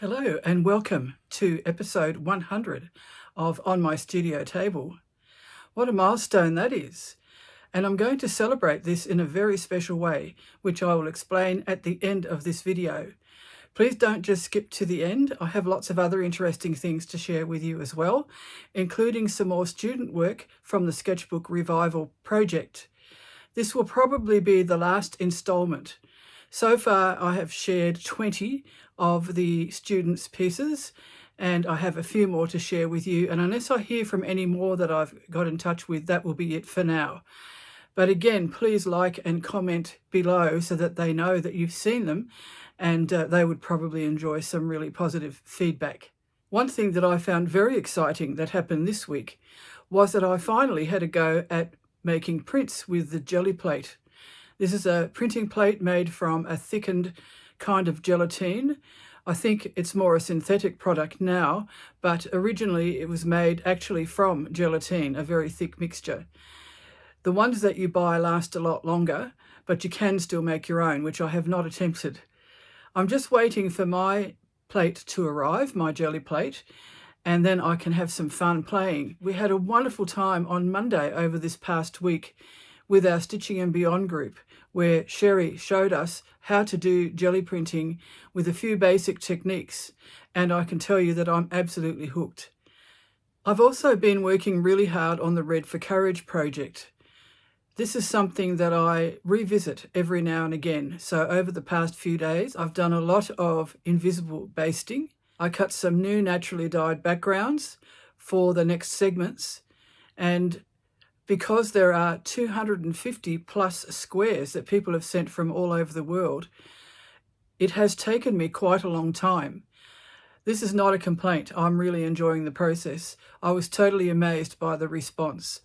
Hello and welcome to episode 100 of On My Studio Table. What a milestone that is. And I'm going to celebrate this in a very special way, which I will explain at the end of this video. Please don't just skip to the end. I have lots of other interesting things to share with you as well, including some more student work from the Sketchbook Revival project. This will probably be the last installment. So far, I have shared 20 of the students' pieces, and I have a few more to share with you. And unless I hear from any more that I've got in touch with, that will be it for now. But again, please like and comment below so that they know that you've seen them, and they would probably enjoy some really positive feedback. One thing that I found very exciting that happened this week was that I finally had a go at making prints with the gelli plate. This is a printing plate made from a thickened kind of gelatine. I think it's more a synthetic product now, but originally it was made actually from gelatine, a very thick mixture. The ones that you buy last a lot longer, but you can still make your own, which I have not attempted. I'm just waiting for my plate to arrive, my gelli plate, and then I can have some fun playing. We had a wonderful time on Monday over this past week with our Stitching and Beyond group, where Sherry showed us how to do gelli printing with a few basic techniques, and I can tell you that I'm absolutely hooked. I've also been working really hard on the Red for Courage project. This is something that I revisit every now and again. So over the past few days, I've done a lot of invisible basting. I cut some new naturally dyed backgrounds for the next segments, and because there are 250 plus squares that people have sent from all over the world, it has taken me quite a long time. This is not a complaint. I'm really enjoying the process. I was totally amazed by the response.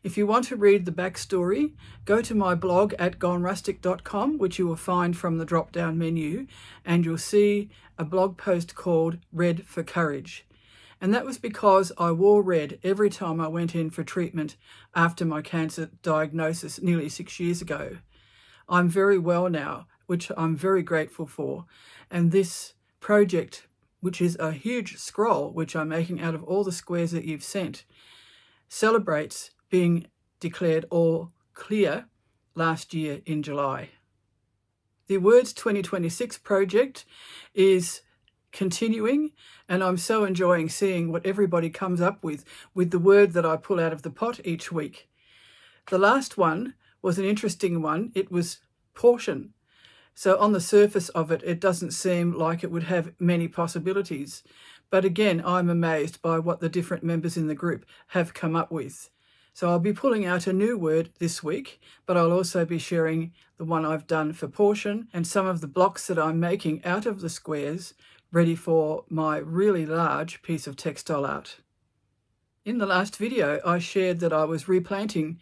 If you want to read the backstory, go to my blog at gonerustic.com, which you will find from the drop-down menu, and you'll see a blog post called Red for Courage. And that was because I wore red every time I went in for treatment after my cancer diagnosis nearly 6 years ago. I'm very well now, which I'm very grateful for. And this project, which is a huge scroll, which I'm making out of all the squares that you've sent, celebrates being declared all clear last year in July. The Words 2026 project is continuing, and I'm so enjoying seeing what everybody comes up with the word that I pull out of the pot each week. The last one was an interesting one. It was portion. So on the surface of it, it doesn't seem like it would have many possibilities. But again, I'm amazed by what the different members in the group have come up with. So I'll be pulling out a new word this week, but I'll also be sharing the one I've done for portion and some of the blocks that I'm making out of the squares ready for my really large piece of textile art. In the last video, I shared that I was replanting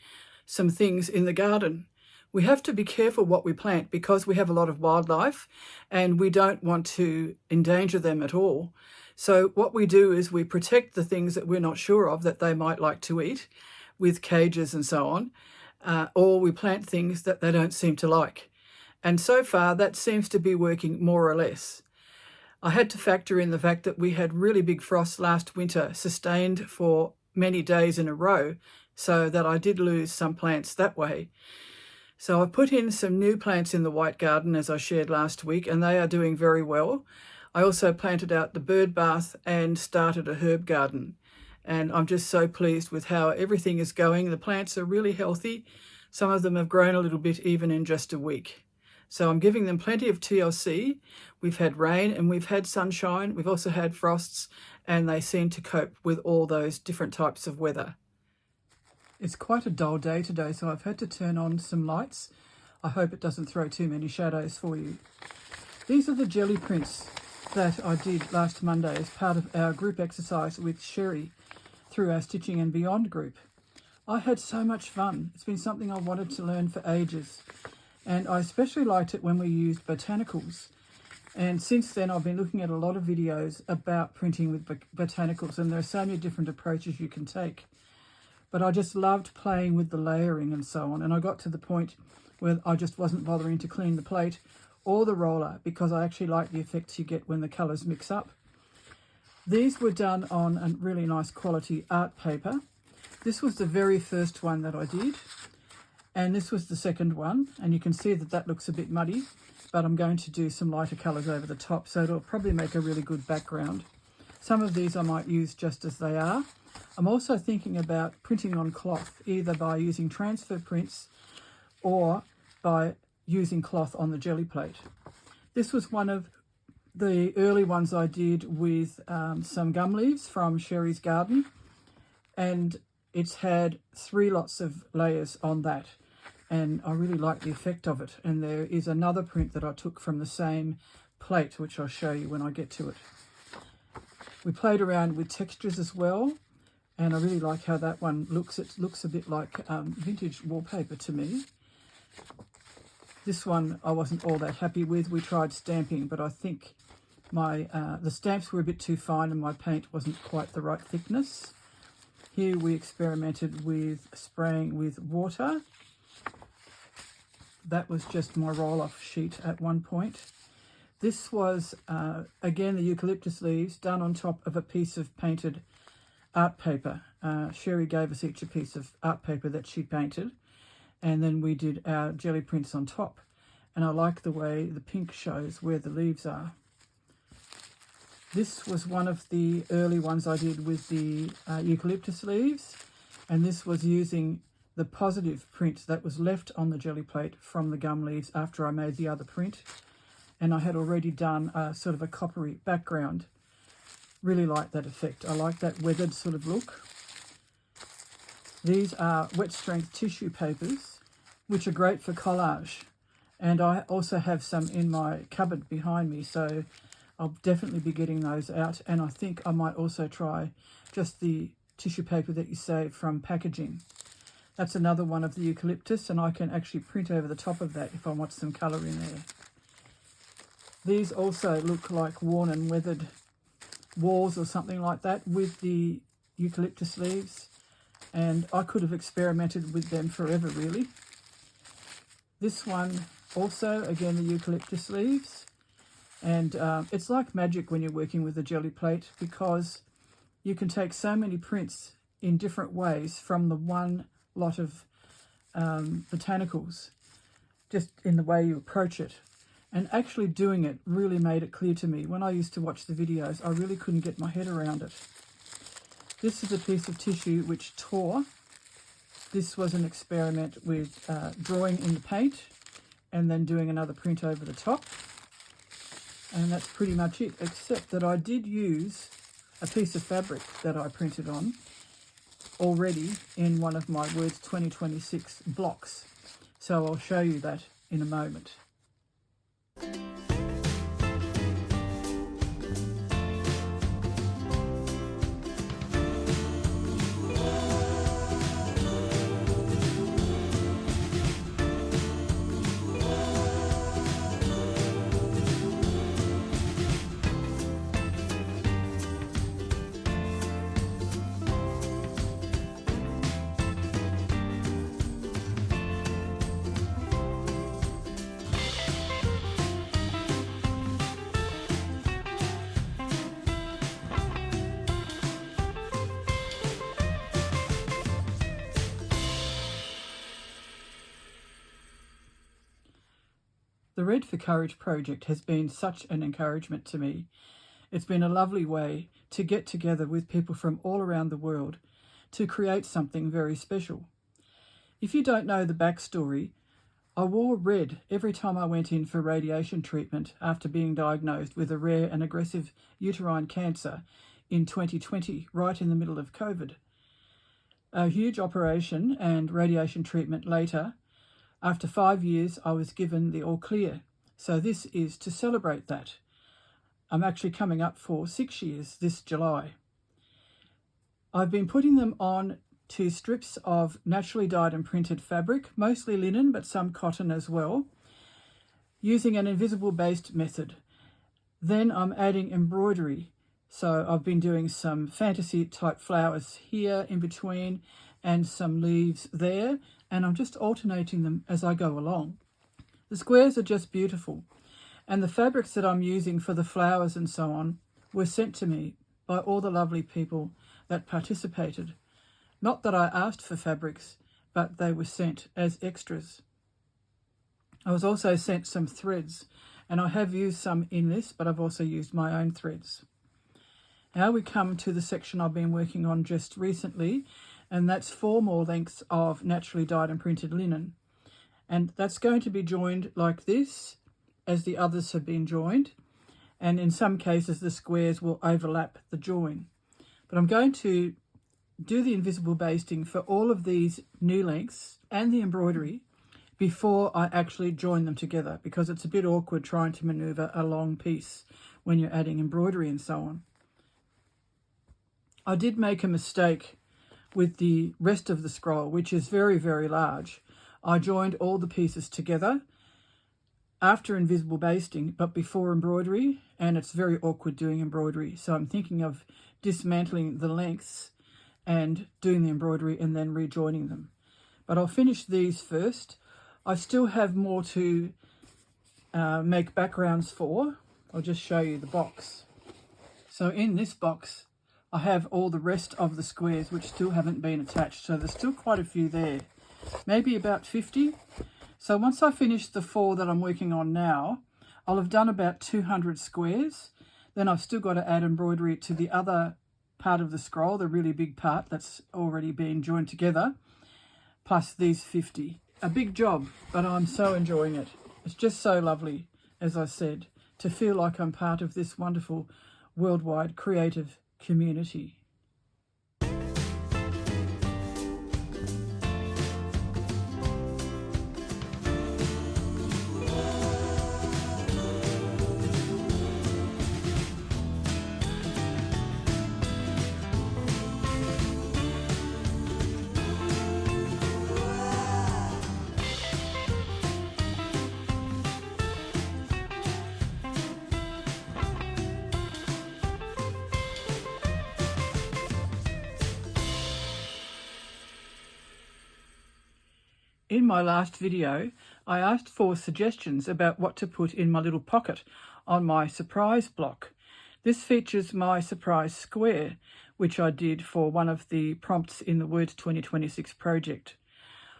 some things in the garden. We have to be careful what we plant because we have a lot of wildlife and we don't want to endanger them at all. So what we do is we protect the things that we're not sure of that they might like to eat with cages and so on, or we plant things that they don't seem to like. And so far, that seems to be working more or less. I had to factor in the fact that we had really big frosts last winter, sustained for many days in a row, so that I did lose some plants that way. So I put in some new plants in the white garden, as I shared last week, and they are doing very well. I also planted out the bird bath and started a herb garden. And I'm just so pleased with how everything is going. The plants are really healthy. Some of them have grown a little bit even in just a week. So I'm giving them plenty of TLC. We've had rain and we've had sunshine. We've also had frosts, and they seem to cope with all those different types of weather. It's quite a dull day today, so I've had to turn on some lights. I hope it doesn't throw too many shadows for you. These are the gelli prints that I did last Monday as part of our group exercise with Sherry through our Stitching and Beyond group. I had so much fun. It's been something I wanted to learn for ages. And I especially liked it when we used botanicals. And since then, I've been looking at a lot of videos about printing with botanicals, and there are so many different approaches you can take. But I just loved playing with the layering and so on. And I got to the point where I just wasn't bothering to clean the plate or the roller because I actually like the effects you get when the colours mix up. These were done on a really nice quality art paper. This was the very first one that I did, and this was the second one, and you can see that that looks a bit muddy, but I'm going to do some lighter colours over the top, so it'll probably make a really good background. Some of these I might use just as they are. I'm also thinking about printing on cloth, either by using transfer prints or by using cloth on the jelly plate. This was one of the early ones I did with some gum leaves from Sherry's garden, and it's had 3 lots of layers on that, and I really like the effect of it. And there is another print that I took from the same plate, which I'll show you when I get to it. We played around with textures as well, and I really like how that one looks. It looks a bit like vintage wallpaper to me. This one I wasn't all that happy with. We tried stamping, but I think the stamps were a bit too fine and my paint wasn't quite the right thickness. Here we experimented with spraying with water. That was just my roll-off sheet at one point. This was, again, the eucalyptus leaves done on top of a piece of painted art paper. Sherry gave us each a piece of art paper that she painted, and then we did our jelly prints on top. And I like the way the pink shows where the leaves are. This was one of the early ones I did with the eucalyptus leaves, and this was using the positive print that was left on the jelly plate from the gum leaves after I made the other print. And I had already done a sort of a coppery background. Really like that effect. I like that weathered sort of look. These are wet strength tissue papers, which are great for collage. And I also have some in my cupboard behind me, so I'll definitely be getting those out. And I think I might also try just the tissue paper that you save from packaging. That's another one of the eucalyptus, and I can actually print over the top of that if I want some colour in there. These also look like worn and weathered walls or something like that with the eucalyptus leaves, and I could have experimented with them forever, really. This one also, again, the eucalyptus leaves, and it's like magic when you're working with a jelly plate, because you can take so many prints in different ways from the one lot of botanicals, just in the way you approach it. And actually doing it really made it clear to me. When I used to watch the videos, I really couldn't get my head around it. This is a piece of tissue which tore. This was an experiment with drawing in the paint and then doing another print over the top. And that's pretty much it, except that I did use a piece of fabric that I printed on already in one of my Words 2026 blocks. So I'll show you that in a moment. The Red for Courage project has been such an encouragement to me. It's been a lovely way to get together with people from all around the world to create something very special. If you don't know the backstory, I wore red every time I went in for radiation treatment after being diagnosed with a rare and aggressive uterine cancer in 2020, right in the middle of COVID. A huge operation and radiation treatment later, after 5 years, I was given the all clear. So this is to celebrate that. I'm actually coming up for 6 years this July. I've been putting them on to strips of naturally dyed and printed fabric, mostly linen, but some cotton as well, using an invisible based method. Then I'm adding embroidery. So I've been doing some fantasy type flowers here in between and some leaves there, and I'm just alternating them as I go along. The squares are just beautiful, and the fabrics that I'm using for the flowers and so on were sent to me by all the lovely people that participated. Not that I asked for fabrics, but they were sent as extras. I was also sent some threads, and I have used some in this, but I've also used my own threads. Now we come to the section I've been working on just recently, and that's 4 more lengths of naturally dyed and printed linen. And that's going to be joined like this, as the others have been joined. And in some cases, the squares will overlap the join. But I'm going to do the invisible basting for all of these new lengths and the embroidery before I actually join them together, because it's a bit awkward trying to maneuver a long piece when you're adding embroidery and so on. I did make a mistake with the rest of the scroll, which is very, very large. I joined all the pieces together after invisible basting, but before embroidery, and it's very awkward doing embroidery. So I'm thinking of dismantling the lengths and doing the embroidery and then rejoining them. But I'll finish these first. I still have more to make backgrounds for. I'll just show you the box. So in this box, I have all the rest of the squares which still haven't been attached. So there's still quite a few there, maybe about 50. So once I finish the 4 that I'm working on now, I'll have done about 200 squares. Then I've still got to add embroidery to the other part of the scroll, the really big part that's already been joined together, plus these 50. A big job, but I'm so enjoying it. It's just so lovely, as I said, to feel like I'm part of this wonderful worldwide creative community. In my last video, I asked for suggestions about what to put in my little pocket on my surprise block. This features my surprise square, which I did for one of the prompts in the Word 2026 project.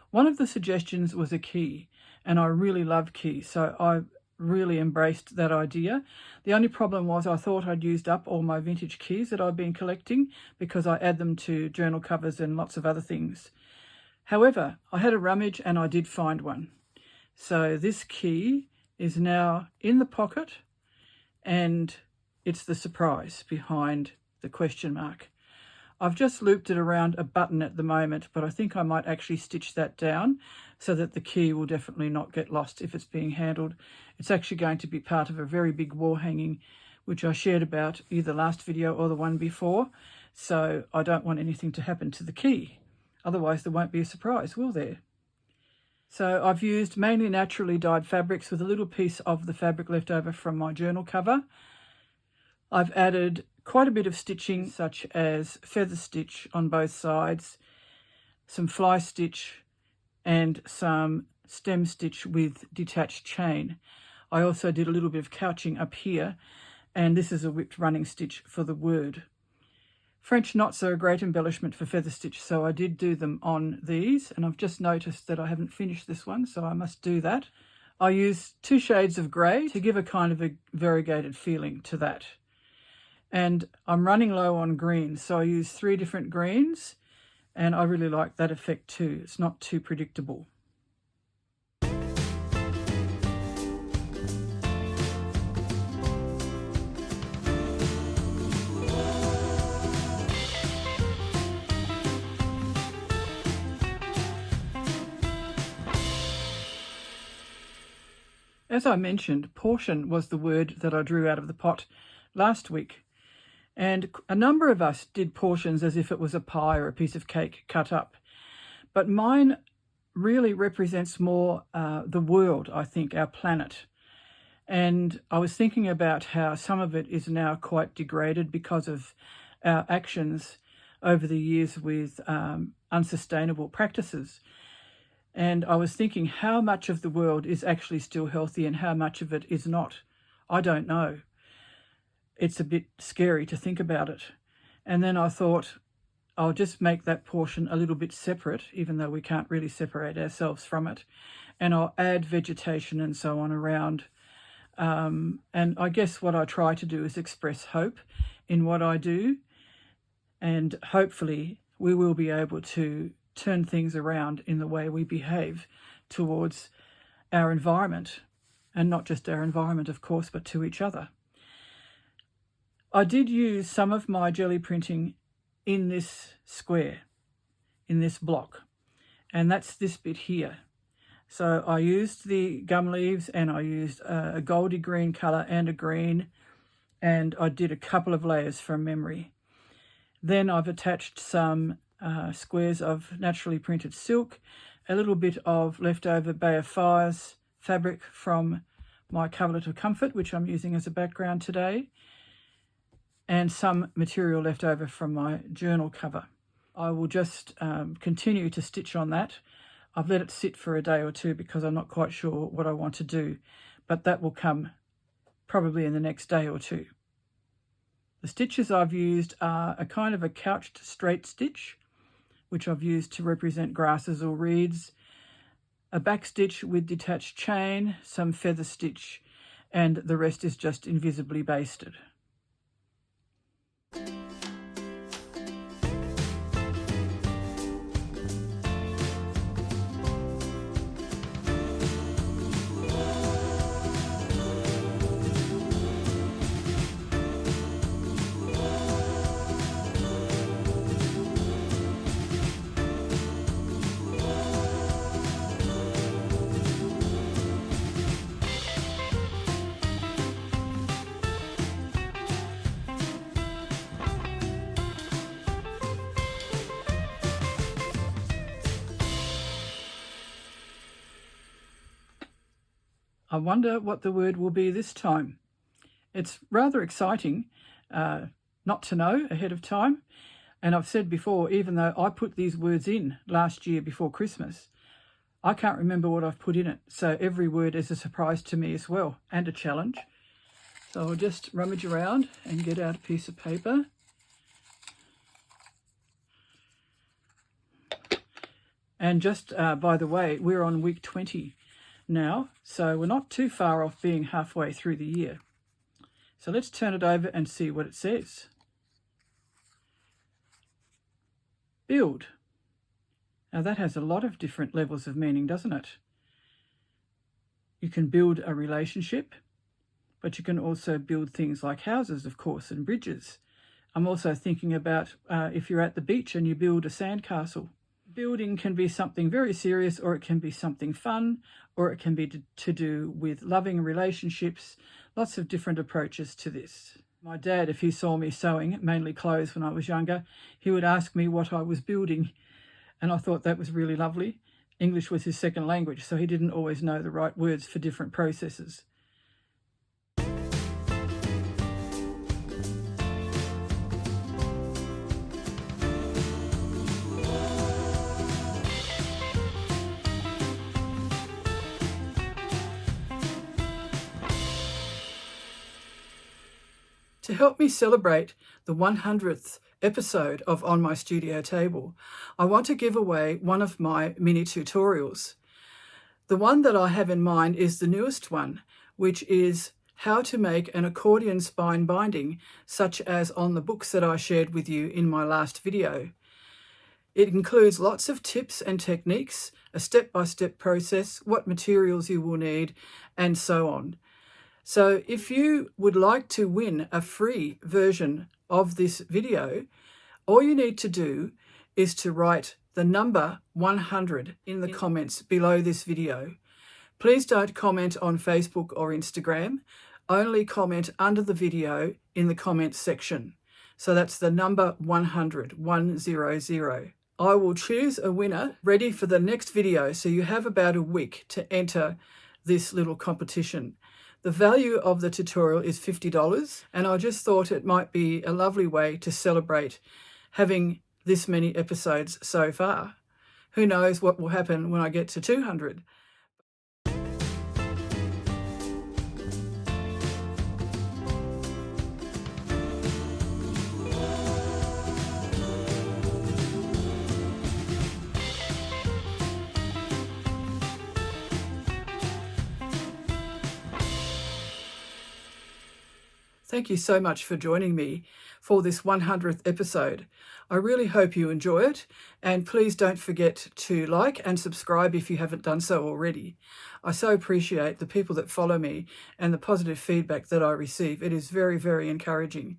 One of the suggestions was a key, and I really love keys, so I really embraced that idea. The only problem was I thought I'd used up all my vintage keys that I've been collecting, because I add them to journal covers and lots of other things. However, I had a rummage and I did find one. So this key is now in the pocket, and it's the surprise behind the question mark. I've just looped it around a button at the moment, but I think I might actually stitch that down so that the key will definitely not get lost if it's being handled. It's actually going to be part of a very big wall hanging, which I shared about either last video or the one before. So I don't want anything to happen to the key. Otherwise there won't be a surprise, will there? So I've used mainly naturally dyed fabrics with a little piece of the fabric left over from my journal cover. I've added quite a bit of stitching, such as feather stitch on both sides, some fly stitch, and some stem stitch with detached chain. I also did a little bit of couching up here, and this is a whipped running stitch for the word. French knots are a great embellishment for feather stitch, so I did do them on these, and I've just noticed that I haven't finished this one, so I must do that. I use 2 shades of grey to give a kind of a variegated feeling to that. And I'm running low on greens, so I use 3 different greens, and I really like that effect too. It's not too predictable. As I mentioned, portion was the word that I drew out of the pot last week. And a number of us did portions as if it was a pie or a piece of cake cut up. But mine really represents more the world, I think, our planet. And I was thinking about how some of it is now quite degraded because of our actions over the years with unsustainable practices. And I was thinking how much of the world is actually still healthy and how much of it is not. I don't know. It's a bit scary to think about it. And then I thought I'll just make that portion a little bit separate, even though we can't really separate ourselves from it. And I'll add vegetation and so on around. And I guess what I try to do is express hope in what I do. And hopefully we will be able to turn things around in the way we behave towards our environment. And not just our environment, of course, but to each other. I did use some of my jelly printing in this square, in this block, and that's this bit here. So I used the gum leaves, and I used a goldy green colour and a green, and I did a couple of layers from memory. Then I've attached some squares of naturally printed silk, a little bit of leftover Bay of Fires fabric from my coverlet of comfort, which I'm using as a background today, and some material left over from my journal cover. I will just continue to stitch on that. I've let it sit for a day or two because I'm not quite sure what I want to do, but that will come probably in the next day or two. The stitches I've used are a kind of a couched straight stitch, which I've used to represent grasses or reeds, a back stitch with detached chain, some feather stitch, and the rest is just invisibly basted. I wonder what the word will be this time. It's rather exciting not to know ahead of time. And I've said before, even though I put these words in last year before Christmas, I can't remember what I've put in it. So every word is a surprise to me as well, and a challenge. So I'll just rummage around and get out a piece of paper. And just by the way, we're on week 20 now, so we're not too far off being halfway through the year. So let's turn it over and see what it says. Build. Now that has a lot of different levels of meaning, doesn't it? You can build a relationship, but you can also build things like houses, of course, and bridges. I'm also thinking about if you're at the beach and you build a sandcastle. Building can be something very serious, or it can be something fun, or it can be to do with loving relationships. Lots of different approaches to this. My dad, if he saw me sewing, mainly clothes when I was younger, he would ask me what I was building. And I thought that was really lovely. English was his second language, so he didn't always know the right words for different processes. To help me celebrate the 100th episode of On My Studio Table, I want to give away one of my mini tutorials. The one that I have in mind is the newest one, which is how to make an accordion spine binding, such as on the books that I shared with you in my last video. It includes lots of tips and techniques, a step-by-step process, what materials you will need, and so on. So if you would like to win a free version of this video, all you need to do is to write the number 100 in the comments below this video. Please don't comment on Facebook or Instagram. Only comment under the video in the comments section. So that's the number 100, 100. I will choose a winner ready for the next video, so you have about a week to enter this little competition. The value of the tutorial is $50, and I just thought it might be a lovely way to celebrate having this many episodes so far. Who knows what will happen when I get to 200? Thank you so much for joining me for this 100th episode. I really hope you enjoy it, and please don't forget to like and subscribe if you haven't done so already. I so appreciate the people that follow me and the positive feedback that I receive. It is very, very encouraging.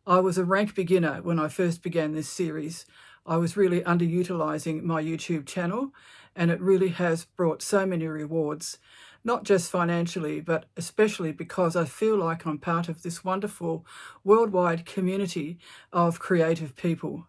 I was a rank beginner when I first began this series. I was really underutilising my YouTube channel, and it really has brought so many rewards, not just financially, but especially because I feel like I'm part of this wonderful worldwide community of creative people.